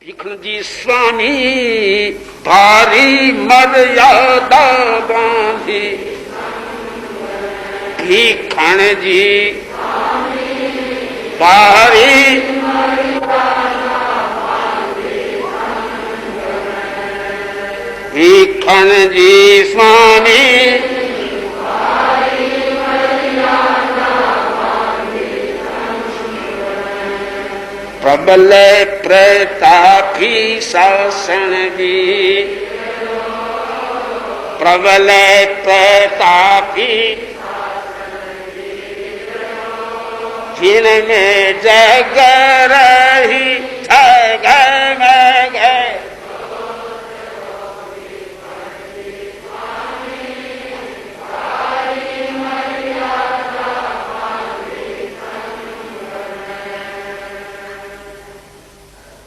भीखण जी स्वामी भारी मर्यादा बांधी, भीखण जी भारी भीखण जी स्वामी प्रबल प्रतापी शासन जी, प्रबल प्रतापी जिनमें जग रही जगमग,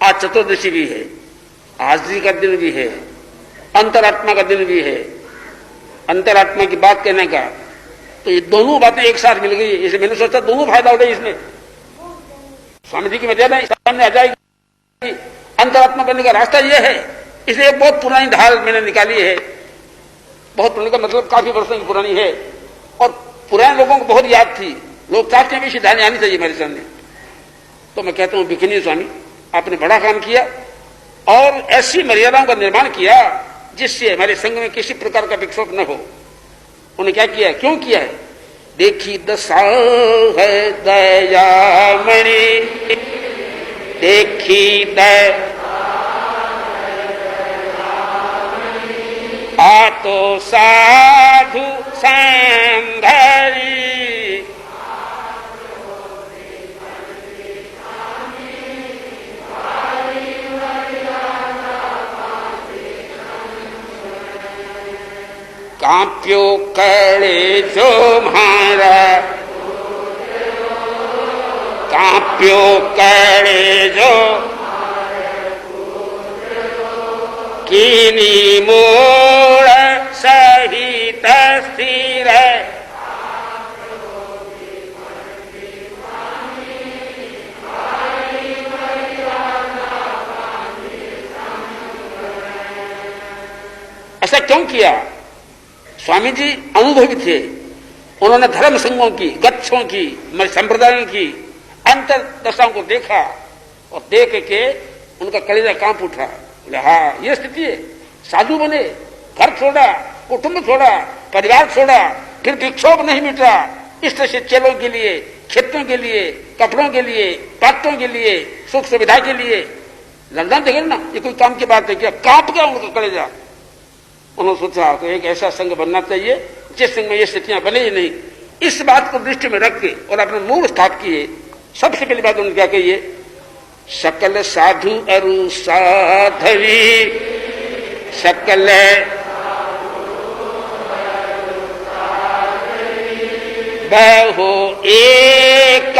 आज चतुर्दशी भी है, हाजिरी का दिन भी है, अंतरात्मा का दिन भी है। अंतरात्मा की बात कहने का तो ये दोनों बातें एक साथ मिल गई, इसलिए मैंने सोचा दोनों फायदा उठे इसमें। स्वामी जी की मर्यादा सामने आ जाएगी। अंतरात्मा बनने का रास्ता यह है, इसलिए एक बहुत पुरानी ढाल मैंने निकाली है। बहुत पुरानी का मतलब काफी वर्षों की पुरानी है और पुराने लोगों को बहुत याद थी। लोग चाहते हैं भी ढाल आनी चाहिए मेरे सामने। तो मैं कहता हूं भिखनी स्वामी आपने बड़ा काम किया और ऐसी मर्यादाओं का निर्माण किया जिससे हमारे संघ में किसी प्रकार का विक्षोभ न हो। उन्होंने क्या किया है, क्यों किया है? देखी दशा है दयामणि, देखी आ तो साधु संघरी, कांप्यो कड़े जो मारा, कांप्यो कड़े जो कीनी मोड़ सहित स्थिर, ऐसा क्यों किया? स्वामी जी अनुभवी थे। उन्होंने धर्म संघों की, गच्छों की, संप्रदायों की अंतर दशाओं को देखा और देख के उनका कलेजा कांप उठा। बोले हाँ ये स्थिति है। साधु बने, घर छोड़ा, कुटुंब छोड़ा, परिवार छोड़ा, फिर विक्षोभ नहीं मिटा। इस तरह से चेलों के लिए, खेतों के लिए, कपड़ों के लिए, पात्रों के लिए, सुख सुविधा के लिए लगना देखे ना, ये कोई काम की बात है क्या? कांप गया उनका कलेजा। उन्होंने सोचा तो एक ऐसा संघ बनना चाहिए जिस संघ में ये स्थितियां बने ही नहीं। इस बात को दृष्टि में रख के और अपने मूल स्थापित किए। सबसे पहली बात उन्होंने क्या कही है? सकल साधु अरु साधवी, सकल बहु एक,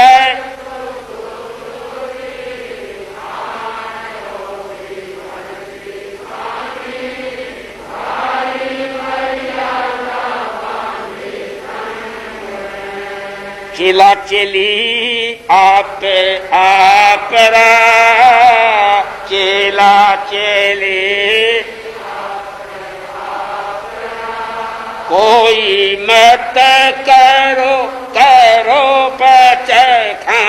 चेला चेली आप रा, चेला चेली कोई मत करो, करो पचखा,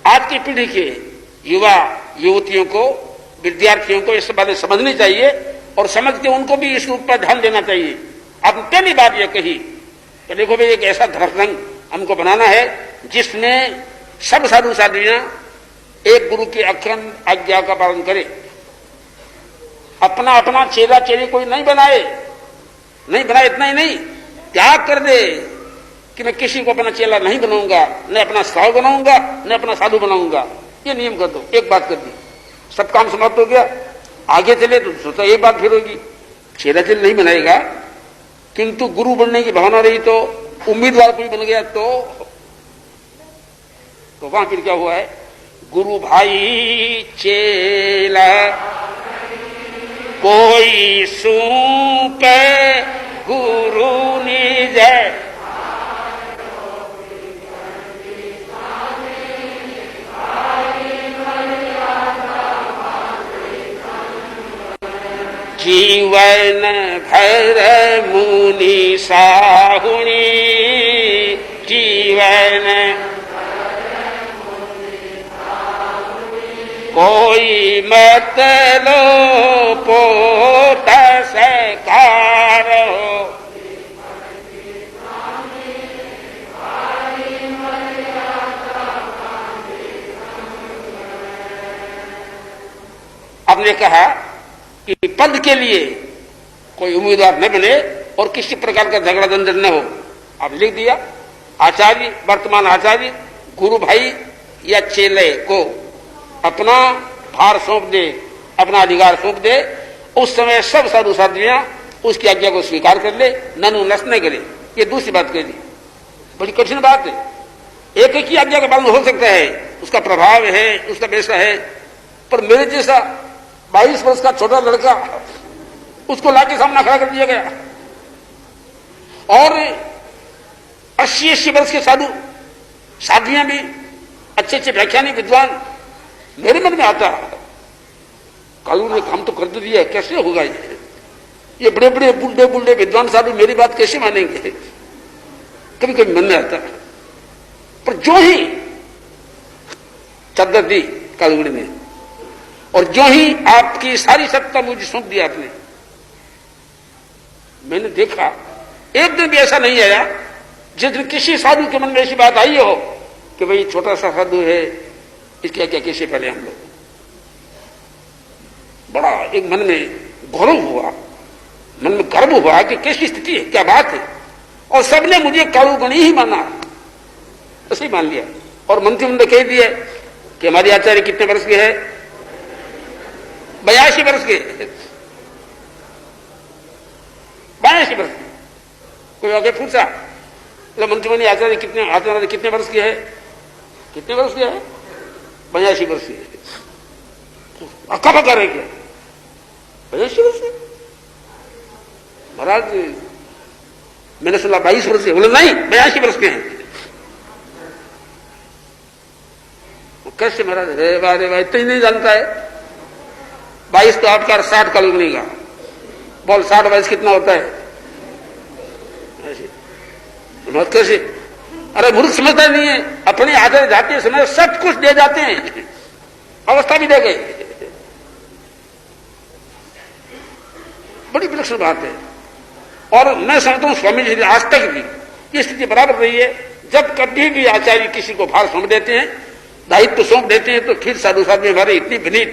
आज की पीढ़ी के युवा युवतियों को, विद्यार्थियों को इस बात समझनी चाहिए और समझ के उनको भी इस रूप पर ध्यान देना चाहिए। आपने पहली बात यह कही कि देखो भाई एक ऐसा धर्म हमको बनाना है जिसमें सब साधु साधुयां एक गुरु की अखंड आज्ञा का पालन करे। अपना अपना चेला चेली कोई नहीं बनाए, नहीं बनाए, इतना ही नहीं, त्याग कर दे कि मैं किसी को अपना चेला नहीं बनाऊंगा, न अपना साधु बनाऊंगा, न अपना साधु बनाऊंगा। ये नियम कर दो। एक बात कर दी, सब काम समाप्त हो गया। आगे चले तो सोचा ये बात फिर होगी, चेला चेला नहीं बनाएगा, किंतु गुरु बनने की भावना रही तो, उम्मीदवार कोई बन गया तो वहां फिर क्या हुआ है? गुरु भाई चेला कोई सूपे गुरु निज जीवन भर मुनि साहुणी जीवन कोई मत लो पोत सकार हो। आपने कहा कि पद के लिए कोई उम्मीदवार न बने और किसी प्रकार का झगड़ा झंझट न हो। आप लिख दिया आचार्य, वर्तमान आचार्य गुरु भाई या चेले को अपना भार सौंप दे, अपना अधिकार सौंप दे, उस समय सब साधु साध्वियां उसकी आज्ञा को स्वीकार कर ले, ननु नस न करे। ये दूसरी बात कह दी, बड़ी कठिन बात है। एक ही आज्ञा का पालन हो सकता है, उसका प्रभाव है, उसका पैसा है, पर मेरे जैसा 22 वर्ष का छोटा लड़का उसको लाके सामना खड़ा कर दिया गया और 80-80 वर्ष के साधु साध्वियां भी अच्छे अच्छे व्याख्यानी विद्वान। मेरे मन में आता कालू ने काम तो कर तो दिया, कैसे होगा ये बड़े बड़े बुढ़े बुढ़े विद्वान साधु मेरी बात कैसे मानेंगे, कभी कभी मन में आता। पर जो ही चादर दी कालूगढ़ी ने और जो ही आपकी सारी सत्ता मुझे सौंप दी आपने, मैंने देखा एक दिन भी ऐसा नहीं आया जिस दिन किसी साधु के मन में ऐसी बात आई हो कि भाई छोटा सा साधु है, इसकी आज्ञा कैसे पहले हम लोग। बड़ा एक मन में गौरव हुआ, मन में गर्व हुआ कि कैसी स्थिति है, क्या बात है। और सबने मुझे कालूगढ़ी ही माना, ऐसे ही मान लिया। और मंत्री ने कह दिया कि हमारे आचार्य कितने वर्ष के है, 82 वर्ष के, 82 वर्ष के। कोई आगे पूछा तो मंत्री आचार्य कितने वर्ष के है, कितने वर्ष के है, 82 वर्ष के। अक्का पक्का रह गया, 82 वर्ष के। महाराज मैंने सुना 22 वर्ष के, बोले नहीं 82 वर्ष के हैं। कैसे महाराज, रे भाई इतना ही नहीं जानता है, 22 तो आपका 60 कालूगढ़ी का, बोल 60 22 कितना होता है कैसे। अरे मूर्ख समझता नहीं है, अपने आदर जाते समय सब कुछ दे जाते हैं, अवस्था भी दे गए। बड़ी विलक्षण बात है। और मैं समझता हूं स्वामी जी आज तक भी ये स्थिति बराबर रही है। जब कभी भी आचार्य किसी को भार सौंप देते हैं, दायित्व सौंप देते हैं, तो फिर साधु साधु हमारे इतनी विनीत,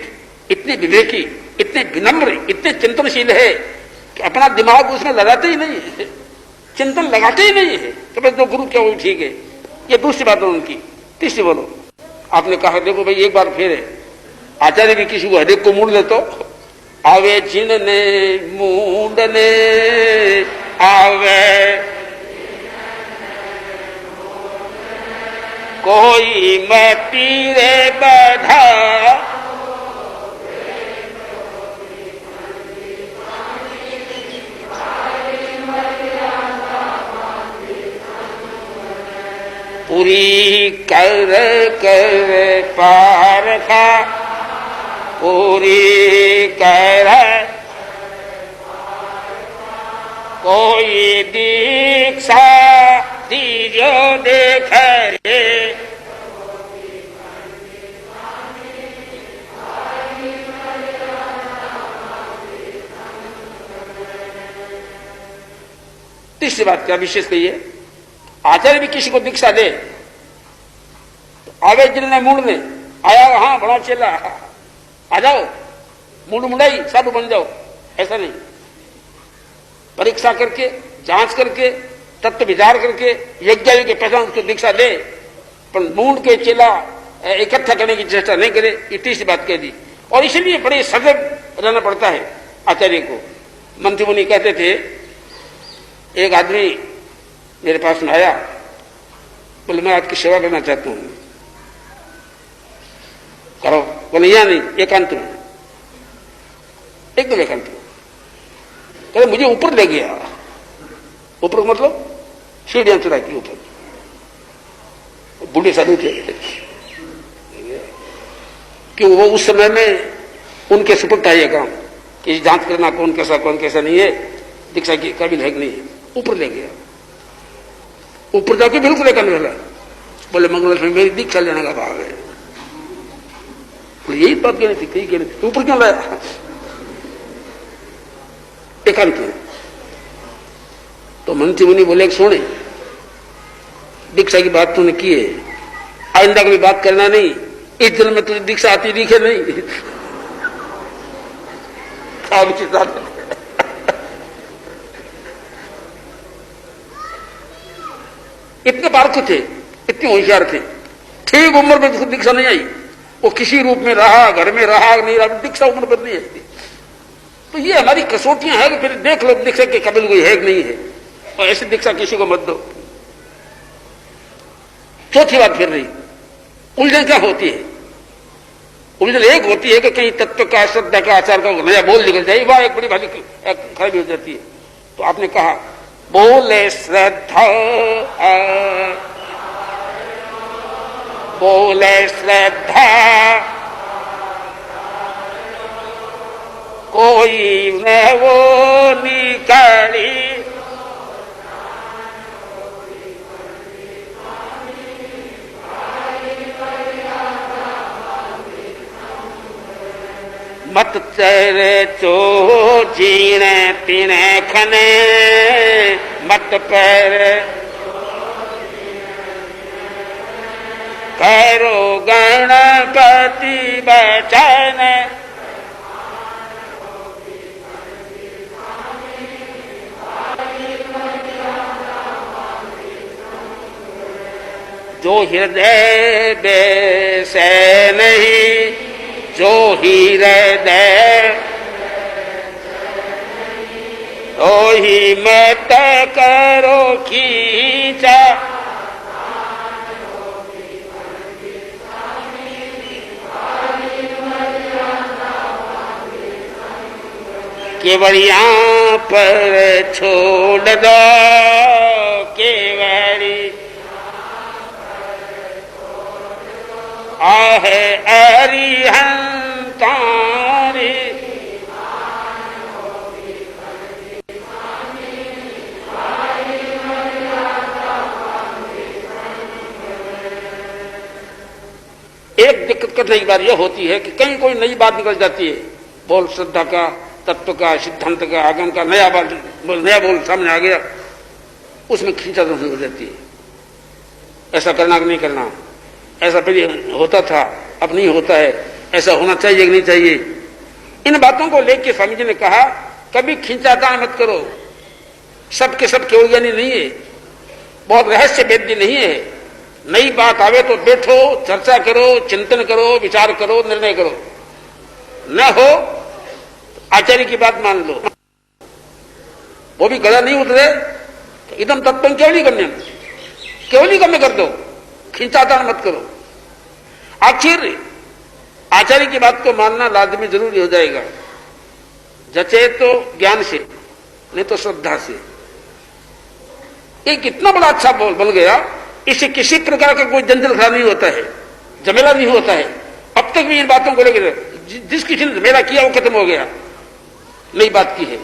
इतनी विवेकी, इतने विनम्र, इतने चिंतनशील है कि अपना दिमाग उसमें लगाते ही नहीं है, चिंतन लगाते ही नहीं है कि बस जो गुरु क्या वो ठीक है। ये दूसरी बात है उनकी। तीसरी बोलो, आपने कहा देखो भाई एक बार फिर है, आचार्य भी किसी को हृदय को मूड ले तो आवे जिनने मूंडने आवे कोई मती रे बधा पूरी कर कर पार का, पूरी कर कोई दीक्षा दीजो देख रे। तीसरी बात क्या विशेष कहिए, आचार्य भी किसी को दीक्षा दे तो आवे जिनने मूड ने आया, हाँ बड़ा चेला आ जाओ, मूड मुड़ाई साधु बन जाओ, ऐसा नहीं। परीक्षा करके, जांच करके, तत्व विचार करके यज्ञ के पहचान उसको दीक्षा दे, पर मूड के चेला इकट्ठा करने की चेष्टा नहीं करे। ये तीसरी बात कह दी। और इसलिए बड़े सजग रहना पड़ता है आचार्य को। मंत्री मुनि कहते थे, एक आदमी मेरे पास में आया, बोले मैं आपकी सेवा करना चाहता हूं, करो। बोले या नहीं, एकांत में, एकदम एकांत में। कहते मुझे ऊपर ले गया, ऊपर मतलब सीढ़ियां चढ़ा के ऊपर, बूढ़े साधु थे कि वो उस समय में उनके सुपुर्द था ये काम कि जांच करना कौन कैसा नहीं है, दीक्षा की काबिल है कि नहीं है। ऊपर ले गया, ऊपर जाके बिल्कुल एक वाला बोले मंगल में मेरी दीक्षा लेने का भाव है। यही बात कहनी थी, कहीं कहनी थी, ऊपर क्यों लाया? एकांत में तो मंत्री मुनि बोले सोने दीक्षा की बात तूने की है, आइंदा कभी बात करना नहीं, इस दिन में तुझे दीक्षा आती दिखे नहीं। इतने पारख थे, इतने होशियार थे, ठीक उम्र में दीक्षा नहीं आई, वो किसी रूप में रहा, घर में रहा नहीं रहा, दीक्षा उम्र पर नहीं आई। तो ये हमारी कसौटियां हैं कि फिर देख लो दीक्षा के काबिल कोई है कि नहीं है, और ऐसी दीक्षा किसी को मत दो। चौथी बात फिर रही, उलझन क्या होती है? उलझन एक होती है कि कहीं तत्व का, श्रद्धा का, आचार का नया बोल निकल जाए, वह एक बड़ी भारी खराबी हो जाती है। तो आपने कहा बोले श्रद्धा, बोले श्रद्धा कोई न वो निकाली, मत तेरे चो जीने तीने खने, मत पैर करो गणपति बचन, जो हृदय बेसे नहीं, जो हृदय तो ही मत करो खींचा, केवल यहाँ पर छोड़ दो, केवल आहे अरिहंतारी, एक दिक्कत करने की बात यह होती है कि कहीं कोई नई बात निकल जाती है, बोल श्रद्धा का, तत्व का, सिद्धांत का, आगम का नया बोल सामने आ गया, उसमें खींचातानी हो जाती है। ऐसा करना कि नहीं करना, ऐसा पहले होता था अब नहीं होता है, ऐसा होना चाहिए कि नहीं चाहिए। इन बातों को लेकर स्वामी जी ने कहा कभी खींचातान मत करो, सबके सब केवल ज्ञानी नहीं है, बहुत रहस्य वेद्य नहीं है। नई बात आवे तो बैठो, चर्चा करो, चिंतन करो, विचार करो, निर्णय करो, न हो आचार्य की बात मान लो, वो भी गला नहीं उतरे तो इदम तत्व केवल गम्य कर दो, खींचातान मत करो। आखिर आचार्य की बात को मानना लाजमी जरूरी हो जाएगा, जचे तो ज्ञान से, नहीं तो श्रद्धा से। एक इतना बड़ा अच्छा बोल बन गया, इससे किसी प्रकार का कोई जंजल खड़ा नहीं होता है, झमेला नहीं होता है। अब तक भी इन बातों को लेकर जिस किसी ने झमेला किया वो खत्म हो गया, नई बात की है,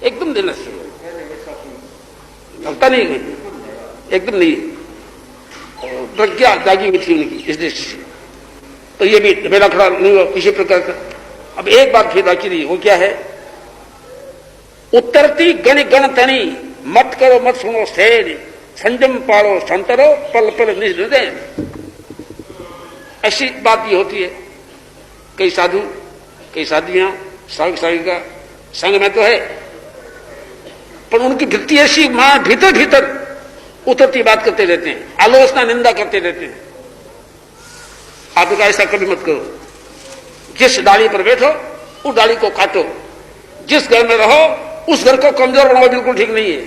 एकदम देना चाहिए, लगता नहीं एकदम नहीं, प्रज्ञा जागी हुई थी उनकी इस दृष्टि से। तो ये भी झमेला खड़ा नहीं हुआ किसी प्रकार का। अब एक बात फिर बाकी रही, वो क्या है? उत्तरती गण गण तनी, मत करो मत सुनो सेन, संयम पालो संतरो, पल पल निज। ऐसी बात ये होती है, कई साधु कई साधियां साधु साधिका संग में तो है, पर उनकी वृत्ति ऐसी मां भीतर भीतर उतरती बात करते रहते हैं, आलोचना निंदा करते रहते हैं। आप ऐसा कभी मत करो, जिस डाली पर बैठो उस डाली को काटो, जिस घर में रहो उस घर को कमजोर बनाओ, बिल्कुल ठीक नहीं है।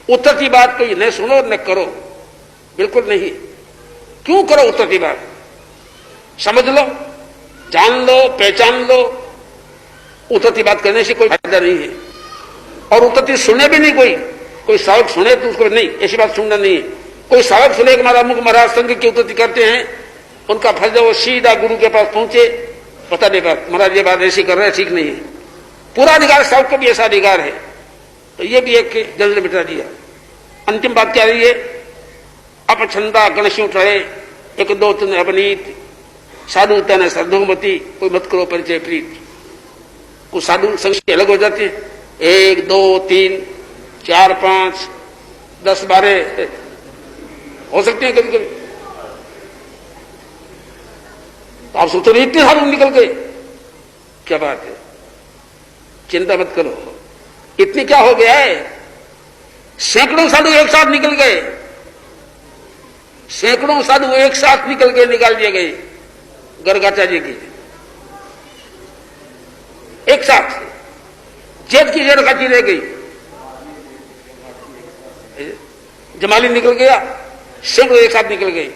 उतरती बात को न सुनो न करो, बिल्कुल नहीं। क्यों करो उतरती बात? समझ लो, जान लो, पहचान लो, उतरती बात करने से कोई फायदा नहीं है। और उत्तर सुने भी नहीं। कोई सावक सुने तो उसको नहीं, ऐसी बात सुनना नहीं है। कोई सावक सुने कि महाराज संघ की उत्पत्ति करते हैं, उनका फर्ज है वो सीधा गुरु के पास पहुंचे, पता नहीं बात महाराज ये बात ऐसी कर रहे हैं, ठीक नहीं है। पूरा अधिकार सावक को भी ऐसा अधिकार है। तो ये भी एक जल्द मिटा दिया। अंतिम बात क्या रही है? अपछंदा गणस्यों ठहरे, एक दो तीन अपनीत, साधु तन श्रद्धोमती, कोई मत करो परिचय प्रीत। कुछ साधु संघ से अलग हो जाते हैं, 1 2 3 4 5 10 12 हो सकते हैं कभी कभी। तो आप सोचो इतने साधु निकल गए, क्या बात है? चिंता मत करो, इतनी क्या हो गया है? सैकड़ों साधु एक साथ निकल गए, सैकड़ों साधु एक साथ निकल के निकाल दिए गए गर्गाचार्य की, एक साथ। जेठ की जेठ खाती रह गई, जमाली निकल गया, सैकड़ों एक साथ निकल गए।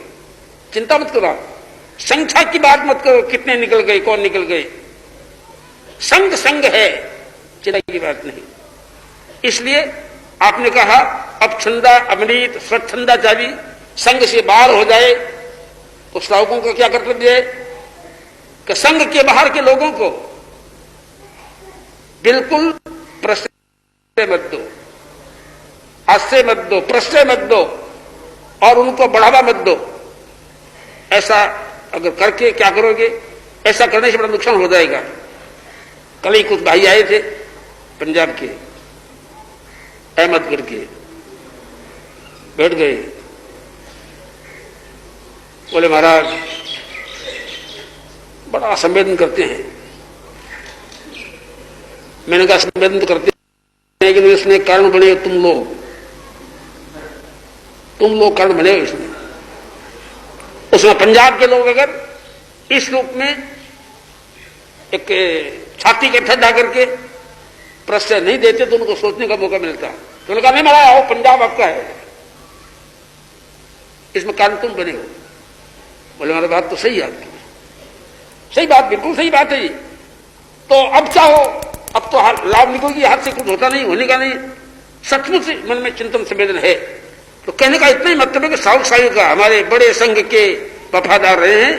चिंता मत करो, संख्या की बात मत करो, कितने निकल गए, कौन निकल गए। संघ संघ है, चिंता की बात नहीं। इसलिए आपने कहा अपछंदा अमृत स्वच्छंदाचारी संघ से बाहर हो जाए तो श्रावकों का क्या कर्तव्य है कि संघ के बाहर के लोगों को बिल्कुल प्रश्रय मत दो, आश्रय मत दो, प्रश्रय मत दो और उनको बढ़ावा मत दो। ऐसा अगर करके क्या करोगे? ऐसा करने से बड़ा नुकसान हो जाएगा। कल ही कुछ भाई आए थे पंजाब के, अहमदगढ़ के, बैठ गए, बोले महाराज बड़ा संवेदन करते हैं। मैंने कहा संवेदन तो करते हैं लेकिन इसमें कारण बने तुम लोग कारण बने हो इसमें। उसमें पंजाब के लोग अगर इस रूप में एक छाती के ठंडा करके प्रश्न नहीं देते तो उनको सोचने का मौका मिलता। तो उन्होंने कहा नहीं महाराज आओ, पंजाब आपका है, इसमें कारण तुम बने हो। बोले हमारी बात तो सही है आपकी, सही बात, बिल्कुल सही बात है। तो अब क्या हो? अब तो लाभ निकलेगी, हाथ से कुछ होता नहीं, होने का नहीं। सचमुच मन में चिंतन संवेदन है। तो कहने का इतना ही मतलब है कि साउथ साहिब का हमारे बड़े संघ के वफादार रहे हैं,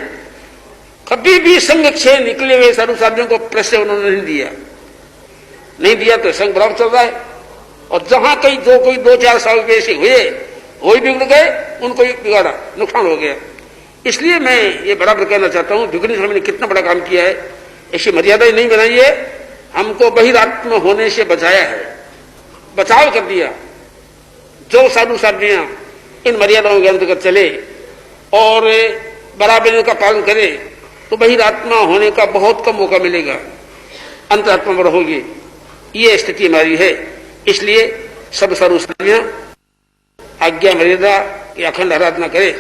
कभी भी संघ से निकले हुए साधु साथियों को प्रश्न उन्होंने नहीं दिया तो संघ बराबर चल रहा है। और जहां कहीं कोई 2-4 साल के ऐसे हुए, वो ही बिगड़ गए, उनको ही बिगाड़ा, नुकसान हो गया। इसलिए मैं ये बराबर कहना चाहता हूं, भिगड़ी स्वामी ने कितना बड़ा काम किया है, ऐसी मर्यादा नहीं बनाई है, हमको बहिरात्म होने से बचाया है, बचाव कर दिया। जो साधु साधियां इन मर्यादाओं के अंतर्गत चले और बराबर का पालन करे तो बहिरात्मा होने का बहुत कम मौका मिलेगा, अंतरात्मा में रहोगे। ये स्थिति हमारी है। इसलिए सब साधु साधियां आज्ञा मर्यादा की अखंड आराधना करें।